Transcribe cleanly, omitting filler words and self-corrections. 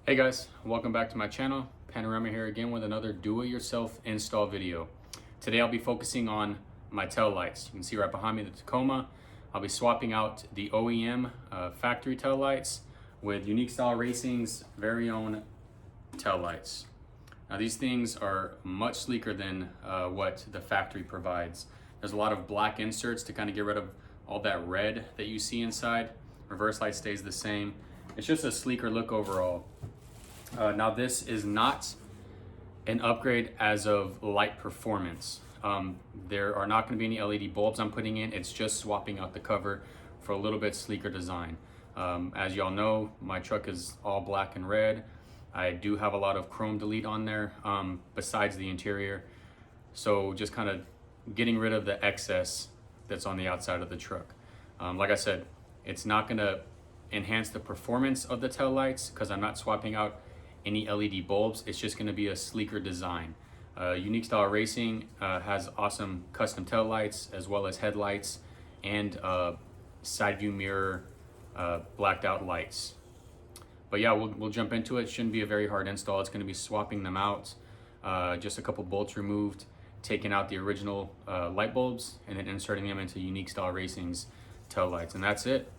Hey guys, welcome back to my channel. Panorama here again with another do-it-yourself install video. Today I'll be focusing on my tail lights. You can see right behind me the Tacoma. I'll be swapping out the OEM factory tail lights with Unique Style Racing's very own tail lights. Now these things are much sleeker than what the factory provides. There's a lot of black inserts to kind of get rid of all that red that you see inside. Reverse light stays the same. It's just a sleeker look overall. Now this is not an upgrade as of light performance. There are not going to be any LED bulbs I'm putting in. It's just swapping out the cover for a little bit sleeker design. As y'all know, my truck is all black and red. I do have a lot of chrome delete on there besides the interior. So just kind of getting rid of the excess that's on the outside of the truck. Like I said, it's not going to enhance the performance of the tail lights because I'm not swapping out any LED bulbs. It's just going to be a sleeker design. Unique Style Racing has awesome custom tail lights as well as headlights and side view mirror blacked out lights. But yeah, we'll jump into it. Shouldn't be a very hard install. It's going to be swapping them out, just a couple bolts removed, taking out the original light bulbs and then inserting them into Unique Style Racing's tail lights, and that's it.